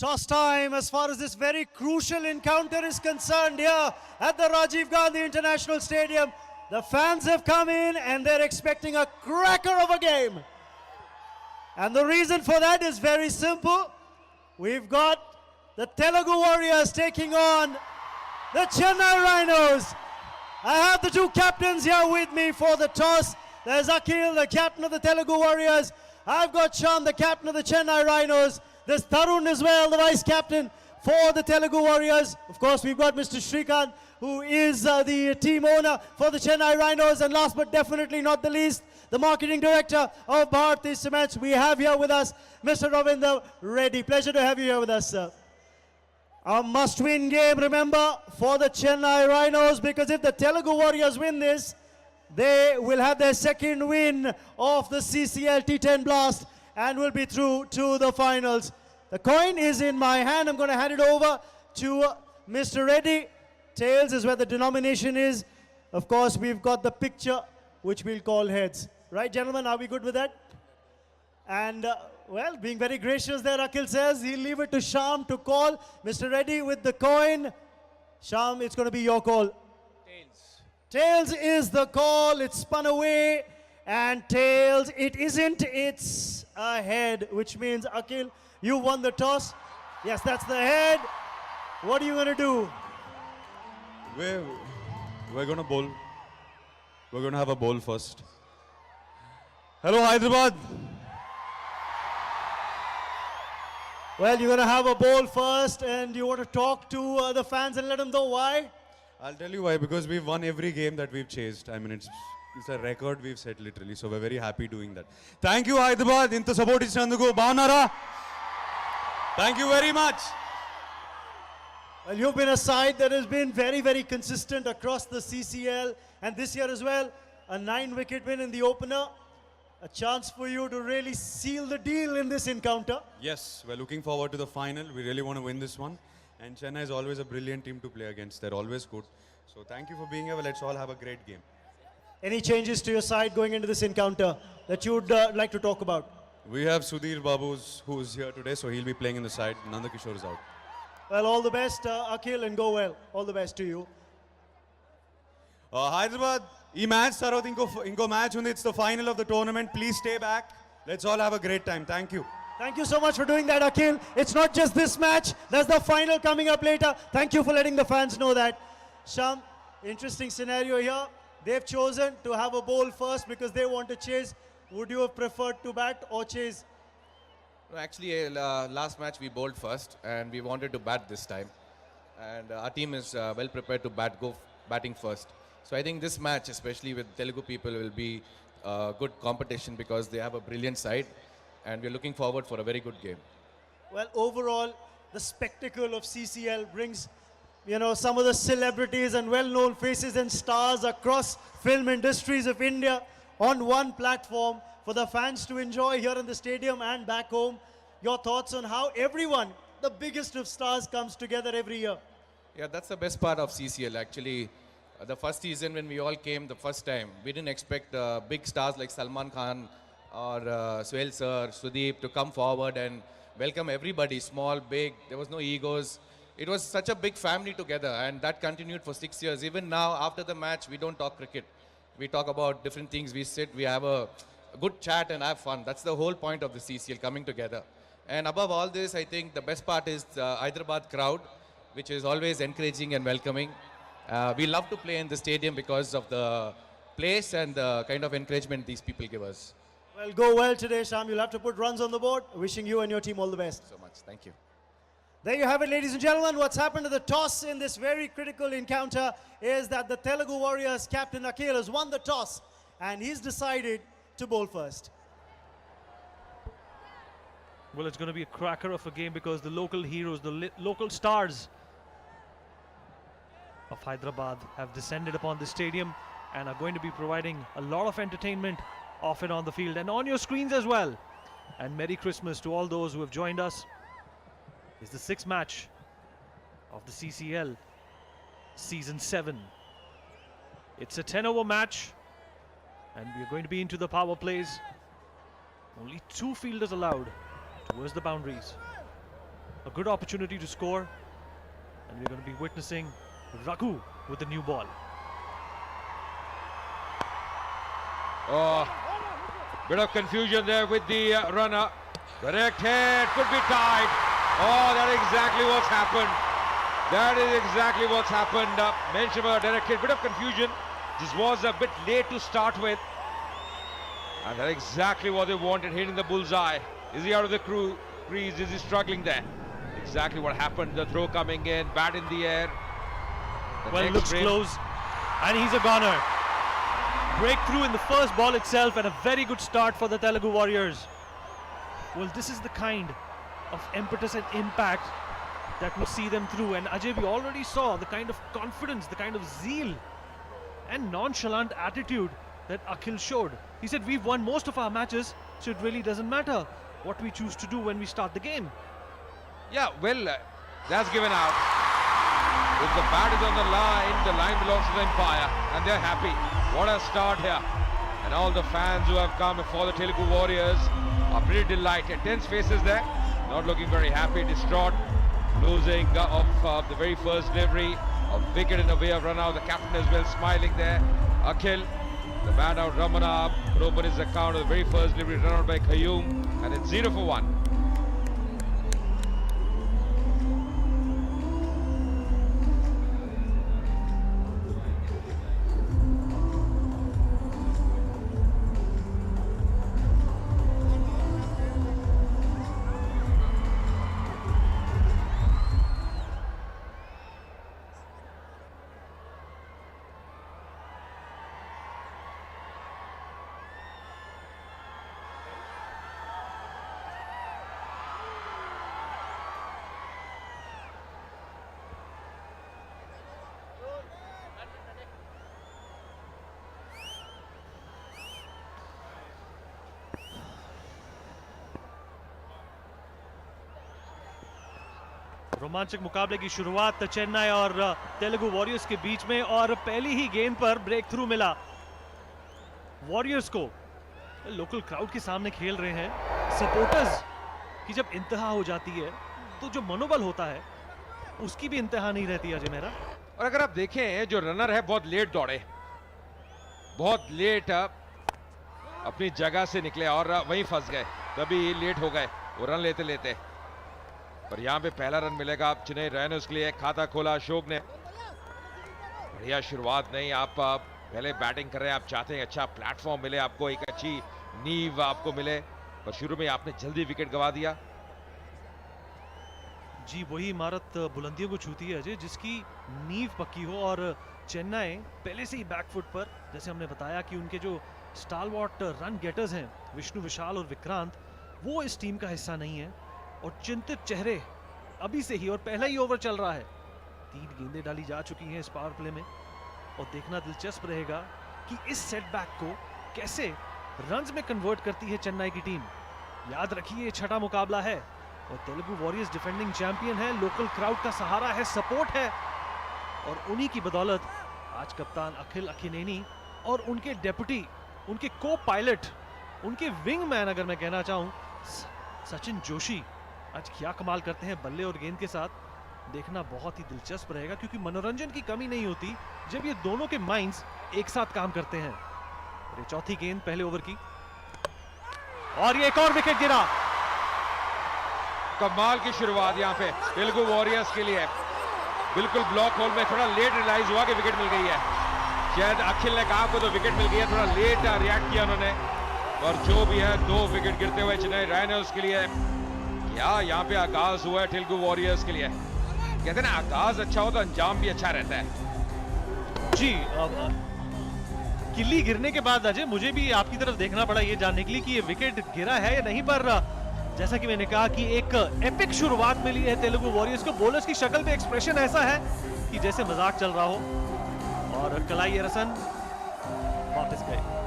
Toss time as far as this very crucial encounter is concerned here at the Rajiv Gandhi International Stadium. The fans have come in and they're expecting a cracker of a game. And the reason for that is very simple. We've got the Telugu Warriors taking on the Chennai Rhinos. I have the two captains here with me for the toss. There's Akhil, the captain of the Telugu Warriors. I've got Shyam, the captain of the Chennai Rhinos. There's Tarun as well, the vice captain for the Telugu Warriors. Of course, we've got Mr. Srikanth, who is the team owner for the Chennai Rhinos. And last but definitely not the least, the marketing director of Bharti Cements. We have here with us Mr. Ravinder Reddy. Pleasure to have you here with us, sir. A must-win game, remember, for the Chennai Rhinos, because if the Telugu Warriors win this, they will have their second win of the CCL T10 Blast and will be through to the finals. The coin is in my hand. I'm going to hand it over to Mr. Reddy. Tails is where the denomination is. Of course, we've got the picture, which we'll call heads. Right, gentlemen, are we good with that? And, well, being very gracious there, Akhil says he'll leave it to Shyam to call. Mr. Reddy with the coin. Shyam, it's going to be your call. Tails. Tails is the call. It's spun away. And tails, it isn't. It's a head, which means, Akhil, you won the toss. Yes, that's the head. What are you going to do? We're going to bowl. We're going to have a bowl first. Hello, Hyderabad. Well, you're going to have a bowl first, and you want to talk to the fans and let them know why? I'll tell you why. Because we've won every game that we've chased. I mean, it's a record we've set literally. So we're very happy doing that. Thank you, Hyderabad. Inta support ichinanduku baanara. Thank you very much. Well, you've been a side that has been very, very consistent across the CCL, and this year as well, a 9-wicket win in the opener. A chance for you to really seal the deal in this encounter. Yes, we're looking forward to the final. We really want to win this one. And Chennai is always a brilliant team to play against. They're always good. So thank you for being here. Let's all have a great game. Any changes to your side going into this encounter that you would like to talk about? We have Sudhir Babu, who's here today, so he'll be playing in the side. Nanda Kishore is out. Well, all the best, Akhil, and go well. All the best to you. Hyderabad, this match tarvata inko match undi. It's the final of the tournament. Please stay back. Let's all have a great time. Thank you. Thank you so much for doing that, Akhil. It's not just this match. There's the final coming up later. Thank you for letting the fans know that. Shyam, interesting scenario here. They've chosen to have a bowl first because they want to chase. Would you have preferred to bat or chase? No, actually, last match we bowled first and we wanted to bat this time. And our team is well prepared to batting first. So I think this match, especially with Telugu people, will be good competition because they have a brilliant side. And we're looking forward for a very good game. Well, overall, the spectacle of CCL brings, you know, some of the celebrities and well-known faces and stars across film industries of India on one platform for the fans to enjoy here in the stadium and back home. Your thoughts on how everyone, the biggest of stars, comes together every year? Yeah, that's the best part of CCL. Actually, the first season when we all came the first time, we didn't expect big stars like Salman Khan or Suhail sir, Sudeep to come forward and welcome everybody, small, big. There was no egos. It was such a big family together, and that continued for 6 years. Even now, after the match, we don't talk cricket. We talk about different things. We sit, we have a good chat and have fun. That's the whole point of the CCL, coming together. And above all this, I think the best part is the Hyderabad crowd, which is always encouraging and welcoming. We love to play in the stadium because of the place and the kind of encouragement these people give us. Well, go well today, Shyam. You'll have to put runs on the board. Wishing you and your team all the best. So much. Thank you. There you have it, ladies and gentlemen. What's happened to the toss in this very critical encounter is that the Telugu Warriors captain Akhil has won the toss and he's decided to bowl first. Well, it's going to be a cracker of a game because the local heroes, the local stars of Hyderabad have descended upon the stadium and are going to be providing a lot of entertainment off and on the field and on your screens as well. And Merry Christmas to all those who have joined us. It's the 6th match of the CCL Season 7. It's a 10-over match and we're going to be into the power plays. Only 2 fielders allowed towards the boundaries. a good opportunity to score, and we're going to be witnessing Raghu with the new ball. Oh, bit of confusion there with the runner. Direct hit, could be tied. Oh, that's exactly what's happened. That is exactly what's happened. Mentioned about direct hit, bit of confusion. This was a bit late to start with. And that's exactly what they wanted, hitting the bullseye. Is he out of the crease? Is he struggling there? Exactly what happened. The throw coming in, bat in the air. Well, it looks close, and he's a goner. Breakthrough in the first ball itself, and a very good start for the Telugu Warriors. Well, this is the kind of impetus and impact that will see them through. And Ajay, we already saw the kind of confidence, the kind of zeal and nonchalant attitude that Akhil showed. He said, we've won most of our matches, so it really doesn't matter what we choose to do when we start the game. Yeah, well, that's given out. If the bat is on the line belongs to the Empire, and they're happy. What a start here. And all the fans who have come for the Telugu Warriors are pretty delighted. Tense faces there, not looking very happy, distraught, losing of the very first delivery, a wicket in the way of run out. The captain as well smiling there. Akhil, the man out, Ramana, could open his account of the very first delivery, run out by Qayyum, and it's 0 for 1. रोमांचक मुकाबले की शुरुआत चेन्नई और Telugu warriors के बीच में, और पहली ही गेंद पर ब्रेक थ्रू मिला वॉरियर्स को। लोकल क्राउड के सामने खेल रहे हैं। सपोर्टर्स की जब इंतहा हो जाती है तो जो मनोबल होता है उसकी भी इंतहा नहीं रहती अजय मेरा। और अगर आप देखें, जो रनर है बहुत लेट दौड़े, बहुत लेट अपनी जगह से निकले और वहीं फंस गए, कभी लेट हो गए वो रन लेते लेते। पर यहाँ पे पहला रन मिलेगा आप चेन्नई रायनोस के लिए। खाता खोला अशोक ने, बढ़िया शुरुआत नहीं। आप पहले बैटिंग कर रहे हैं, आप चाहते हैं अच्छा प्लेटफॉर्म मिले आपको, एक अच्छी नींव आपको मिले, पर शुरू में आपने जल्दी विकेट गवा दिया। जी, वही इमारत बुलंदियों को छूती है अजय जिसकी नींव पक्की हो, और चेन्नई पहले से ही बैकफुट पर, जैसे हमने बताया कि उनके जो स्टालवॉट रन गेटर्स हैं विष्णु विशाल और विक्रांत, वो इस टीम का हिस्सा नहीं है, और चिंतित चेहरे अभी से ही, और पहला ही ओवर चल रहा है। 3 गेंदें डाली जा चुकी हैं इस पावर प्ले में, और देखना दिलचस्प रहेगा कि इस सेटबैक को कैसे रन्स में कन्वर्ट करती है चेन्नई की टीम। याद रखिए, ये छठा मुकाबला है और तेलुगु वॉरियर्स डिफेंडिंग चैंपियन है। लोकल क्राउड का सहारा है, सपोर्ट है, और उन्हीं की बदौलत आज कप्तान अखिल अखिनेनी और उनके डेप्यूटी, उनके को पायलट, उनके विंग मैन अगर मैं कहना चाहूँ, सचिन जोशी आज क्या कमाल करते हैं बल्ले और गेंद के साथ। देखना बहुत ही दिलचस्प रहेगा, क्योंकि मनोरंजन की कमी नहीं होती जब ये दोनों के माइंड्स एक साथ काम करते हैं। ये चौथी गेंद पहले ओवर की, और ये एक और विकेट गिरा। कमाल की शुरुआत यहाँ पे तेलुगु वॉरियर्स के लिए। बिल्कुल ब्लॉक होल में थोड़ा लेट रियलाइज हुआ कि विकेट मिल गई है। शायद अखिल ने कहा आपको तो विकेट मिल गई है, थोड़ा लेट रिएक्ट किया उन्होंने, और जो भी है 2 विकेट गिरते हुए चेन्नई रायनोस के लिए। क्या यहाँ पे आगाज हुआ है तेलुगु वॉरियर्स के लिए। कहते हैं ना, आगाज अच्छा हो तो अंजाम भी अच्छा रहता है। जी, किल्ली गिरने के बाद अजय मुझे भी आपकी तरफ देखना पड़ा ये जानने के लिए कि ये विकेट गिरा है या नहीं, पर जैसा कि मैंने कहा कि एक एपिक शुरुआत मिली है तेलुगु वॉरियर्स को। बॉलर्स की शक्ल पे एक्सप्रेशन ऐसा है कि जैसे मजाक चल रहा हो, और कलाई अरसन वापस गए।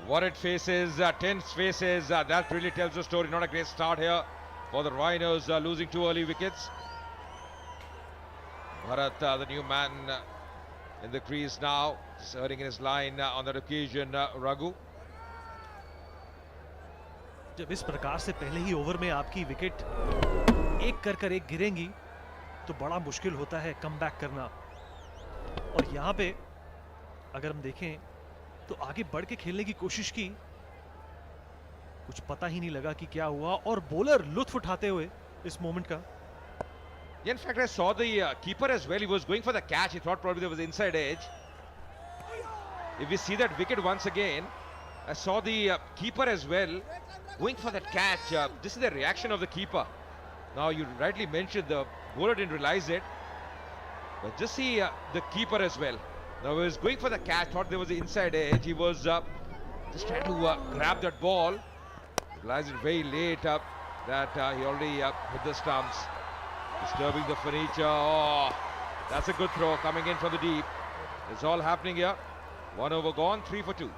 Worried faces, tense faces. That really tells the story. Not a great start here for the Rhinos, losing 2 early wickets. Bharat, the new man in the crease now, serving in his line on that occasion, Raghu. जब इस प्रकार से पहले ही over में आपकी wicket एक कर एक गिरेंगी तो बड़ा मुश्किल होता है कम बैक करना। और यहाँ पे अगर हम देखें तो आगे बढ़ के खेलने की कोशिश की, कुछ पता ही नहीं लगा कि क्या हुआ और बॉलर लुत्फ उठाते हुए इस मोमेंट का। In fact, I saw the keeper as well. He was going for the catch. He thought probably there was inside edge. If we see that wicket once again, I saw the keeper as well going for that catch. This is the reaction of the keeper. Now, you rightly mentioned the bowler didn't realize it. But just see the keeper as well. Now, he was going for the catch, thought there was the inside edge. He was just trying to grab that ball. Realized it very late that he already hit the stumps. Disturbing the furniture. Oh, that's a good throw coming in from the deep. It's all happening here. 1 over gone, 3 for 2.